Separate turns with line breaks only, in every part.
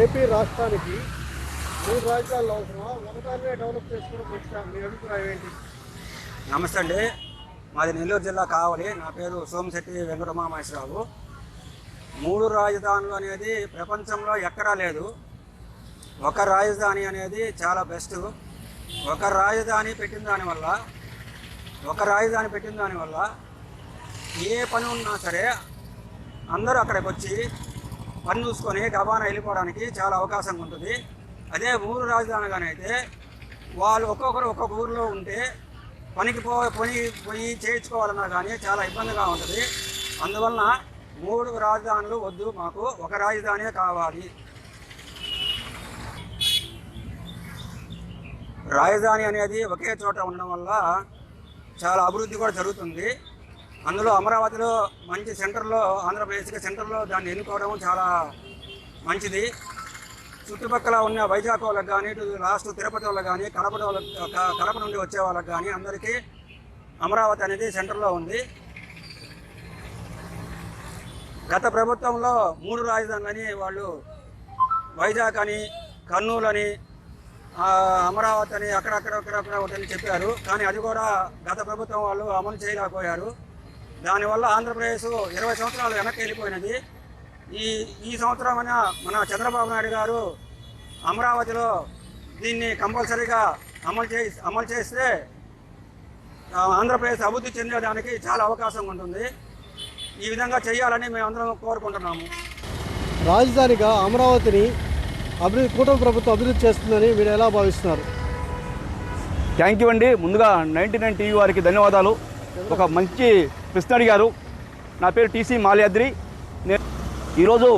AP రాష్ట్రానికి 3 రాజధానులు అవసరమా, ఒకదాన్నే డెవలప్ చేసుకోవడం మంచిదా? మీ అభిప్రాయం ఏంటి?
నమస్తే అండి, మాది నెల్లూరు జిల్లా కావలి. నా పేరు సోమశెట్టి వెంకటమామేశ్వరరావు. 3 రాజధానులు అనేది ప్రపంచంలో ఎక్కడా లేదు. ఒక రాజధాని అనేది చాలా బెస్ట్. ఒక రాజధాని పెట్టిన దానివల్ల ఏ పని ఉన్నా సరే అందరూ అక్కడికి వచ్చి పని చూసుకొని గబానా వెళ్ళిపోవడానికి చాలా అవకాశం ఉంటుంది. అదే 3 రాజధానిగానైతే వాళ్ళు ఒక్కొక్కరు ఒక్కొక్క ఊరిలో ఉంటే పనికి పోయి చేయించుకోవాలన్నా కానీ చాలా ఇబ్బందిగా ఉంటుంది. అందువలన 3 రాజధానులు వద్దు, మాకు ఒక రాజధానే కావాలి. రాజధాని అనేది ఒకే చోట ఉండడం వల్ల చాలా అభివృద్ధి కూడా జరుగుతుంది. అందులో అమరావతిలో మంచి సెంటర్లో, ఆంధ్రప్రదేశ్కి సెంటర్లో దాన్ని ఎన్నుకోవడం చాలా మంచిది. చుట్టుపక్కల ఉన్న వైజాగ్ వాళ్ళకి కానీ, ఇటు లాస్ట్ తిరుపతి వాళ్ళకి కానీ, కడప నుండి వచ్చే వాళ్ళకి కానీ అందరికీ అమరావతి అనేది సెంటర్లో ఉంది. గత ప్రభుత్వంలో 3 రాజధానులని వాళ్ళు వైజాగ్ అని, కర్నూలు అని, అమరావతి అని అక్కడక్కడ ఒకటని చెప్పారు. కానీ అది కూడా గత ప్రభుత్వం వాళ్ళు అమలు చేయలేకపోయారు. దానివల్ల ఆంధ్రప్రదేశ్ 20 సంవత్సరాలు వెనక్కి వెళ్ళిపోయినది. ఈ సంవత్సరం మన చంద్రబాబు నాయుడు గారు అమరావతిలో దీన్ని కంపల్సరీగా అమలు చేస్తే ఆంధ్రప్రదేశ్ అభివృద్ధి చెందడానికి చాలా అవకాశం ఉంటుంది. ఈ విధంగా చేయాలని మేమందరం కోరుకుంటున్నాము.
రాజధానిగా అమరావతిని కూటమి ప్రభుత్వం అభివృద్ధి చేస్తుందని మీరు ఎలా భావిస్తున్నారు?
థ్యాంక్ యూ అండి. ముందుగా 99 టీవీ వారికి ధన్యవాదాలు. ఒక మంచి ప్రశ్న అడిగారు. నా పేరు టీసీ మాల్యాద్రి. ఈరోజు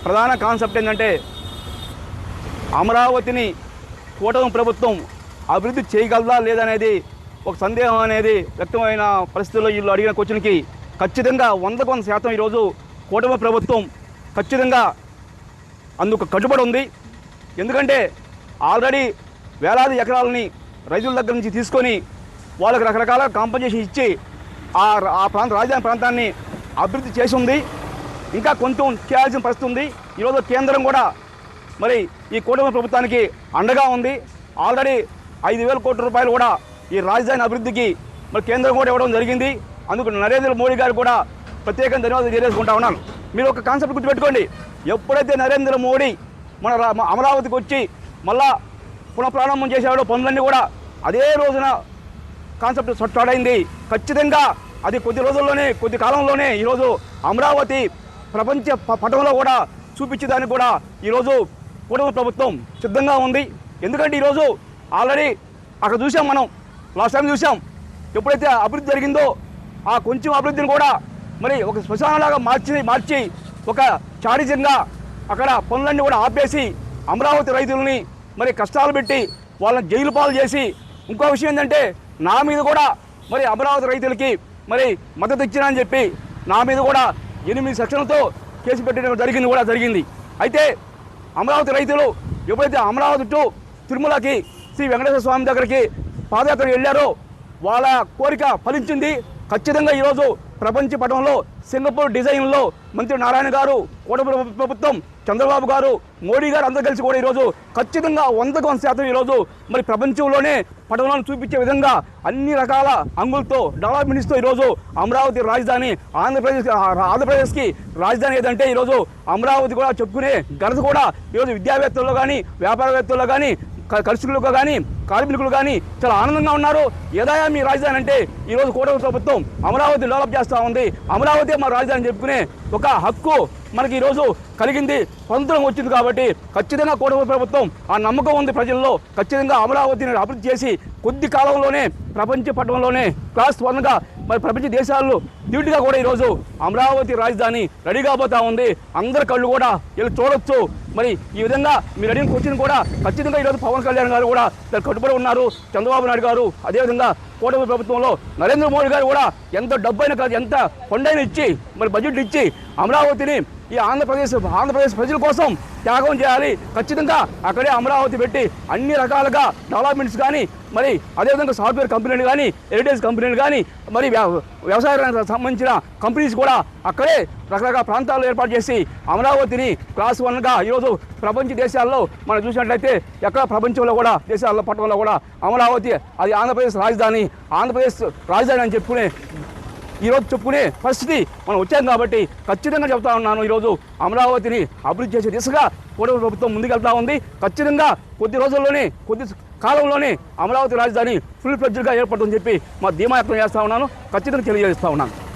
ప్రధాన కాన్సెప్ట్ ఏంటంటే అమరావతిని కూటమి ప్రభుత్వం అభివృద్ధి చేయగలదా లేదనేది ఒక సందేహం అనేది వ్యక్తమైన పరిస్థితుల్లో వీళ్ళు అడిగిన క్వశ్చన్కి ఖచ్చితంగా 100% ఈరోజు కూటమి ప్రభుత్వం ఖచ్చితంగా అందుకు కట్టుబడి ఉంది. ఎందుకంటే ఆల్రెడీ వేలాది ఎకరాలని రైతుల దగ్గర నుంచి తీసుకొని వాళ్ళకి రకరకాల కాంపన్సేషన్ ఇచ్చి ఆ రాజధాని ప్రాంతాన్ని అభివృద్ధి చేసి ఉంది. ఇంకా కొంచెం చేయాల్సిన పరిస్థితి ఉంది. ఈరోజు కేంద్రం కూడా మరి ఈ కూటమి ప్రభుత్వానికి అండగా ఉంది. ఆల్రెడీ 5,000 కోట్ల రూపాయలు కూడా ఈ రాజధాని అభివృద్ధికి మరి కేంద్రం కూడా ఇవ్వడం జరిగింది. అందుకు నరేంద్ర మోడీ గారు కూడా ప్రత్యేకంగా ధన్యవాదాలు తెలియజేసుకుంటా ఉన్నాను. మీరు ఒక కాన్సెప్ట్ గుర్తుపెట్టుకోండి. ఎప్పుడైతే నరేంద్ర మోడీ మన అమరావతికి వచ్చి మళ్ళా పునఃప్రారంభం చేసేవాడు పనులన్నీ కూడా అదే రోజున కాన్సెప్ట్ స్టార్ట్ అయింది. ఖచ్చితంగా అది కొద్ది కాలంలోనే ఈరోజు అమరావతి ప్రపంచ పటంలో కూడా చూపించేదానికి కూడా ఈరోజు కూటమి ప్రభుత్వం సిద్ధంగా ఉంది. ఎందుకంటే ఈరోజు ఆల్రెడీ అక్కడ చూసాం, మనం లాస్ట్ టైం చూసాం. ఎప్పుడైతే అభివృద్ధి జరిగిందో ఆ కొంచెం అభివృద్ధిని కూడా మరి ఒక శ్మశానలాగా మార్చి ఒక చారిజంగా అక్కడ పనులన్నీ కూడా ఆపేసి అమరావతి రైతులని మరి కష్టాలు పెట్టి వాళ్ళని జైలు పాలు చేసి, ఇంకో విషయం ఏంటంటే నా మీద కూడా మరి అమరావతి రైతులకి మరి మద్దతు ఇచ్చినా అని చెప్పి నా మీద కూడా 8 సెక్షన్లతో కేసు పెట్టడం జరిగింది. అయితే అమరావతి రైతులు ఎప్పుడైతే అమరావతి టు తిరుమలకి శ్రీ వెంకటేశ్వర స్వామి దగ్గరికి పాదయాత్ర వెళ్ళారో వాళ్ళ కోరిక ఫలించింది. ఖచ్చితంగా ఈరోజు ప్రపంచ పటంలో సింగపూర్ డిజైన్లో మంత్రి నారాయణ గారు, కూటమి ప్రభుత్వం, చంద్రబాబు గారు, మోడీ గారు అందరూ కలిసి కూడా ఈరోజు ఖచ్చితంగా 100% ఈరోజు మరి ప్రపంచంలోనే పటంలో చూపించే విధంగా అన్ని రకాల అంగులతో డెవలప్మెంట్స్తో ఈరోజు అమరావతి రాజధాని ఆంధ్రప్రదేశ్కి రాజధాని ఏదంటే ఈరోజు అమరావతి కూడా చెప్పుకునే ఘనత కూడా ఈరోజు విద్యావేత్తల్లో కానీ, వ్యాపారవేత్తల్లో కానీ, కర్షకులకు కానీ, కార్మికులు కానీ చాలా ఆనందంగా ఉన్నారు. ఏదైనా మీ రాజధాని అంటే ఈరోజు కూటమి ప్రభుత్వం అమరావతి డెవలప్ చేస్తూ ఉంది. అమరావతి మా రాజధాని చెప్పుకునే ఒక హక్కు మనకి ఈరోజు కలిగింది, స్వతంత్రం వచ్చింది. కాబట్టి ఖచ్చితంగా కూటమి ప్రభుత్వం ఆ నమ్మకం ఉంది ప్రజల్లో. ఖచ్చితంగా అమరావతిని అభివృద్ధి చేసి కొద్ది కాలంలోనే ప్రపంచ పటంలోనే క్లాస్ 1గా మరి ప్రపంచ దేశాల్లో ధీటుగా కూడా ఈరోజు అమరావతి రాజధాని రెడీ కాబోతా ఉంది. అందరి కళ్ళు కూడా వీళ్ళు చూడొచ్చు. మరి ఈ విధంగా మీరు అడిగిన క్వశ్చన్ కూడా ఖచ్చితంగా ఈరోజు పవన్ కళ్యాణ్ గారు కూడా కట్టుబడి ఉన్నారు. చంద్రబాబు నాయుడు గారు, అదేవిధంగా కూటమి ప్రభుత్వంలో నరేంద్ర మోడీ గారు కూడా ఎంత డబ్బైనా కాదు, ఎంత ఫండ్ అయినా ఇచ్చి మరి బడ్జెట్ ఇచ్చి అమరావతిని ఈ ఆంధ్రప్రదేశ్ ప్రజల కోసం త్యాగం చేయాలి. ఖచ్చితంగా అక్కడే అమరావతి పెట్టి అన్ని రకాలుగా డెవలప్మెంట్స్ కానీ, మరి అదేవిధంగా సాఫ్ట్వేర్ కంపెనీలు కానీ, హెరిటేజ్ కంపెనీలు కానీ, మరి వ్యవసాయ రంగానికి సంబంధించిన కంపెనీస్ కూడా అక్కడే రకరకాల ప్రాంతాల్లో ఏర్పాటు చేసి అమరావతిని క్లాస్ 1గా ఈరోజు ప్రపంచ దేశాల్లో మనం చూసినట్లయితే ఎక్కడ ప్రపంచంలో కూడా దేశాల్లో పట్టణంలో కూడా అమరావతి అది ఆంధ్రప్రదేశ్ రాజధాని అని చెప్పుకునే పరిస్థితి మనం వచ్చాం. కాబట్టి ఖచ్చితంగా చెప్తా ఉన్నాను, ఈరోజు అమరావతిని అభివృద్ధి చేసే దిశగా కూటమి ప్రభుత్వం ముందుకెళ్తా ఉంది. ఖచ్చితంగా కొద్ది కాలంలోనే అమరావతి రాజధాని ఫుల్ ఫ్లెడ్జ్డ్గా ఏర్పడుతుందని చెప్పి మా ధీమా వ్యక్తం చేస్తూ ఉన్నాను. ఖచ్చితంగా తెలియజేస్తూ ఉన్నాను.